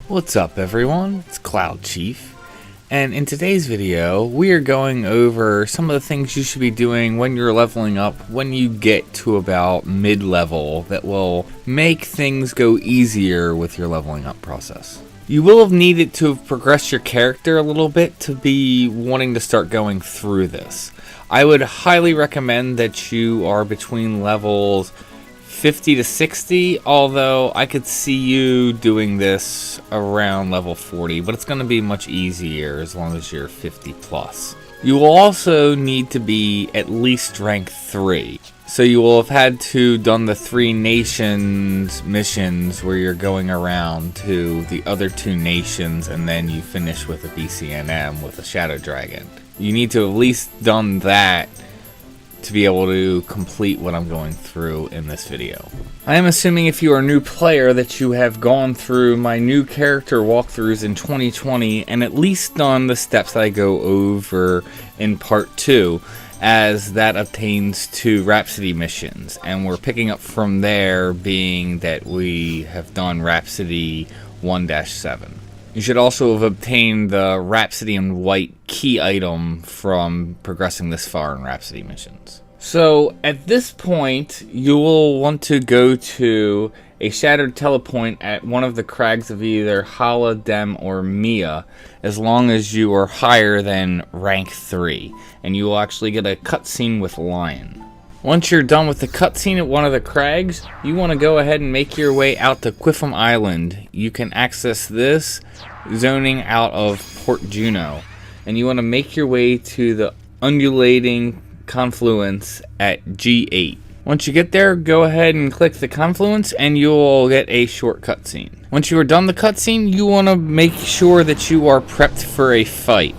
What's up everyone, it's Cloud Chief, and in today's video we are going over some of the things you should be doing when you're leveling up when you get to about mid-level that will make things go easier with your leveling up process. You will have needed to have progressed your character a little bit to be wanting to start going through this. I would highly recommend that you are between levels 50 to 60, although I could see you doing this around level 40, but it's going to be much easier as long as you're 50 plus. You will also need to be at least rank 3. So you will have had to done the 3 nations missions where you're going around to the other 2 nations and then you finish with a BCNM with a Shadow Dragon. You need to have at least done that to be able to complete what I'm going through in this video. I am assuming if you are a new player that you have gone through my new character walkthroughs in 2020 and at least done the steps that I go over in part 2, as that obtains to Rhapsody missions, and we're picking up from there, being that we have done Rhapsody 1-7. You should also have obtained the Rhapsody and White key item from progressing this far in Rhapsody missions. So at this point, you will want to go to a shattered telepoint at one of the crags of either Hala, Dem, or Mia, as long as you are higher than rank 3, and you will actually get a cutscene with Lion. Once you're done with the cutscene at one of the crags, you want to go ahead and make your way out to Quiffum Island. You can access this zoning out of Port Juno, and you want to make your way to the undulating confluence at G8. Once you get there, go ahead and click the confluence and you'll get a short cutscene. Once you are done the cutscene, you want to make sure that you are prepped for a fight.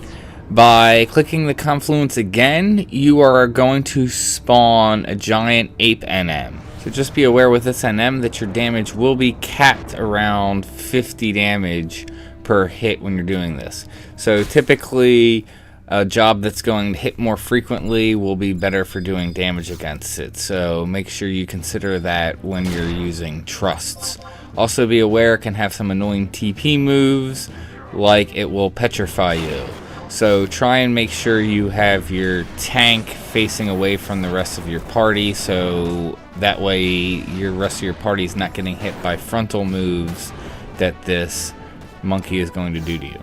By clicking the confluence again, you are going to spawn a giant ape NM. So just be aware with this NM that your damage will be capped around 50 damage per hit when you're doing this. So typically a job that's going to hit more frequently will be better for doing damage against it. So make sure you consider that when you're using trusts. Also be aware it can have some annoying TP moves, like it will petrify you. So try and make sure you have your tank facing away from the rest of your party, so that way your rest of your party is not getting hit by frontal moves that this monkey is going to do to you.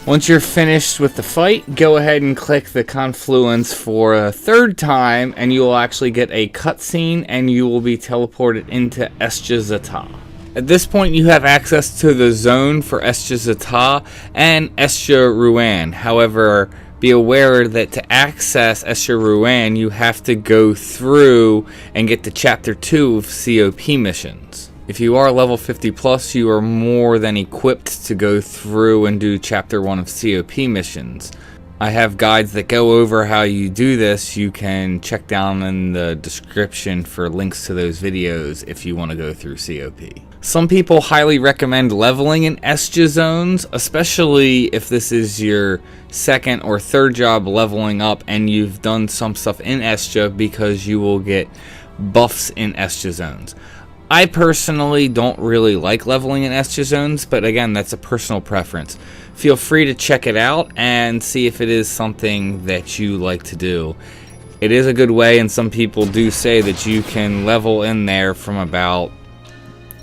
Once you're finished with the fight, go ahead and click the confluence for a 3rd time, and you will actually get a cutscene and you will be teleported into Escha. At this point, you have access to the zone for Escha and Aht Urgan. However, be aware that to access Aht Urgan, you have to go through and get to Chapter 2 of COP missions. If you are level 50 plus, you are more than equipped to go through and do Chapter 1 of COP missions. I have guides that go over how you do this. You can check down in the description for links to those videos if you want to go through COP. Some people highly recommend leveling in Escha zones, especially if this is your 2nd or 3rd job leveling up and you've done some stuff in Escha, because you will get buffs in Escha zones. I personally don't really like leveling in Escha zones, but again, that's a personal preference. Feel free to check it out and see if it is something that you like to do. It is a good way, and some people do say that you can level in there from about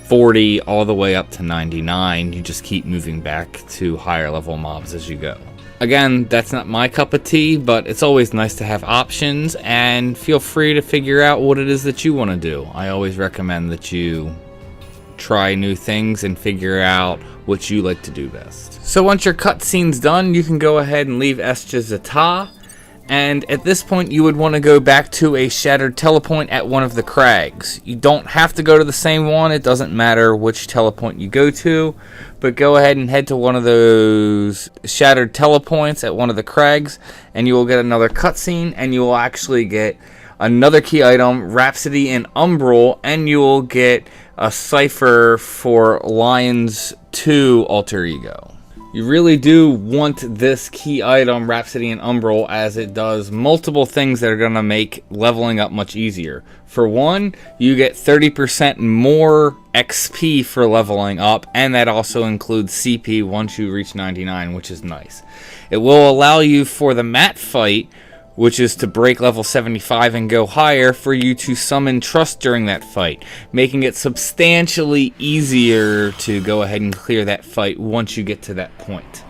40 all the way up to 99. You just keep moving back to higher level mobs as you go. Again, that's not my cup of tea, but it's always nice to have options, and feel free to figure out what it is that you want to do. I always recommend that you try new things and figure out what you like to do best. So once your cutscene's done, you can go ahead and leave Escha, and at this point you would want to go back to a shattered telepoint at one of the crags. You don't have to go to the same one, it doesn't matter which telepoint you go to, but go ahead and head to one of those shattered telepoints at one of the crags, and you will get another cutscene, and you will actually get another key item, Rhapsody and Umbral, and you will get a cipher for Lion's 2 alter ego. You really do want this key item, Rhapsody and Umbral, as it does multiple things that are going to make leveling up much easier. For one, you get 30% more XP for leveling up, and that also includes CP once you reach 99, which is nice. It will allow you for the mat fight, which is to break level 75 and go higher, for you to summon trust during that fight, making it substantially easier to go ahead and clear that fight once you get to that point.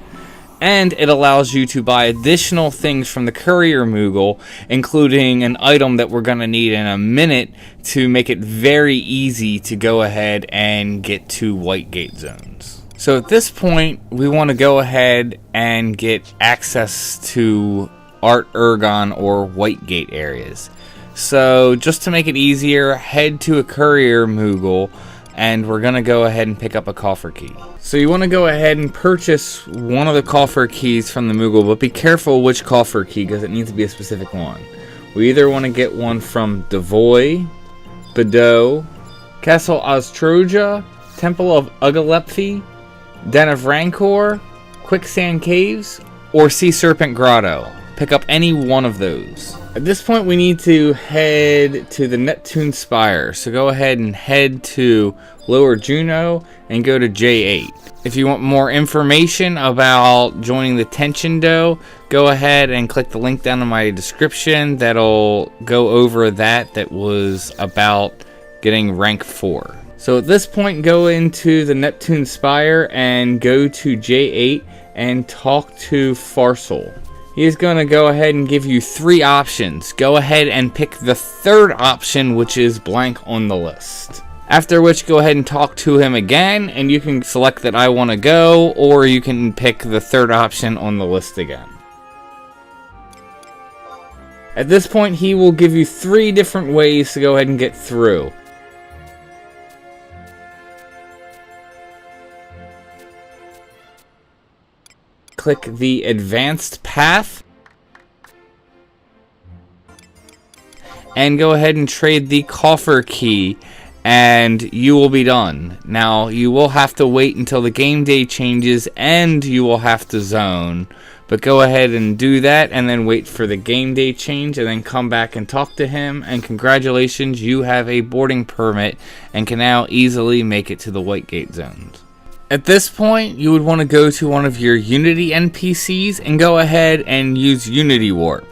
And it allows you to buy additional things from the Courier Moogle, including an item that we're going to need in a minute to make it very easy to go ahead and get to Whitegate zones. So at this point, we want to go ahead and get access to Aht Urgan or Whitegate areas. So just to make it easier, head to a Courier Moogle, and we're going to go ahead and pick up a coffer key. So you want to go ahead and purchase one of the coffer keys from the Moogle, but be careful which coffer key, because it needs to be a specific one. We either want to get one from Devoy, Bedeau, Castle Ostroja, Temple of Ugalephi, Den of Rancor, Quicksand Caves, or Sea Serpent Grotto. Pick up any one of those. At this point, we need to head to the Neptune Spire. So go ahead and head to Lower Juno and go to J8. If you want more information about joining the Tension Do, go ahead and click the link down in my description. That'll go over that was about getting rank 4. So at this point, go into the Neptune Spire and go to J8 and talk to Farsal. He is going to go ahead and give you 3 options. Go ahead and pick the 3rd option, which is blank on the list. After which, go ahead and talk to him again, and you can select that I want to go, or you can pick the 3rd option on the list again. At this point, he will give you 3 different ways to go ahead and get through. Click the advanced path and go ahead and trade the coffer key, and you will be done. Now, you will have to wait until the game day changes and you will have to zone, but go ahead and do that and then wait for the game day change and then come back and talk to him, and congratulations, you have a boarding permit and can now easily make it to the Whitegate zones. At this point, you would want to go to one of your Unity NPCs and go ahead and use Unity Warp.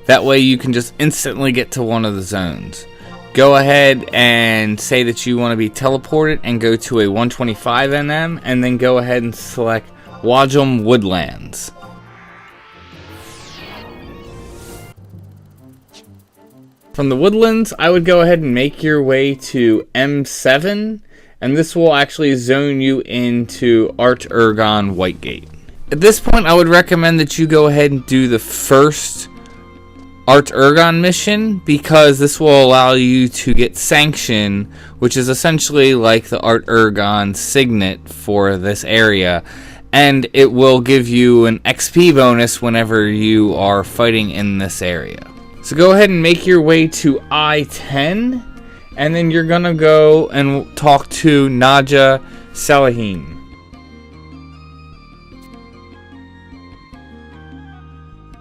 That way you can just instantly get to one of the zones. Go ahead and say that you want to be teleported and go to a 125 NM, and then go ahead and select Wajum Woodlands. From the Woodlands, I would go ahead and make your way to M7, and this will actually zone you into Aht Urgan Whitegate. At this point, I would recommend that you go ahead and do the first Aht Urgan mission, because this will allow you to get Sanction, which is essentially like the Aht Urgan signet for this area, and it will give you an XP bonus whenever you are fighting in this area. So go ahead and make your way to I-10, and then you're gonna go and talk to Naja Salahin.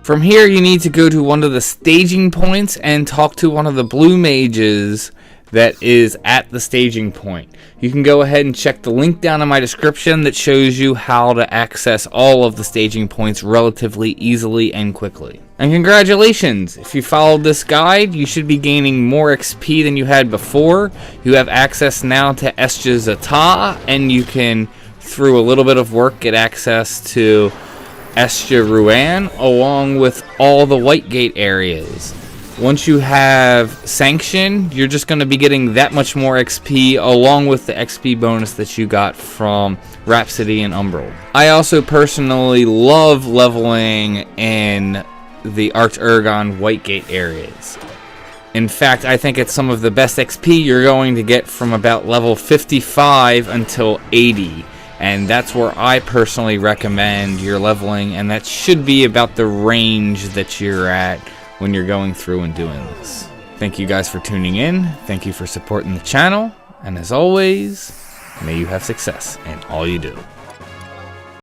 From here, you need to go to one of the staging points and talk to one of the blue mages that is at the staging point. You can go ahead and check the link down in my description that shows you how to access all of the staging points relatively easily and quickly. And congratulations! If you followed this guide, you should be gaining more XP than you had before. You have access now to Escha's Zata, and you can, through a little bit of work, get access to Aht Urgan, along with all the Whitegate areas. Once you have Sanction, you're just going to be getting that much more XP, along with the XP bonus that you got from Rhapsody and Umbral. I also personally love leveling in the Aht Urgan Whitegate areas. In fact, I think it's some of the best XP you're going to get from about level 55 until 80. And that's where I personally recommend your leveling, and that should be about the range that you're at when you're going through and doing this. Thank you guys for tuning in. Thank you for supporting the channel. And as always, may you have success in all you do.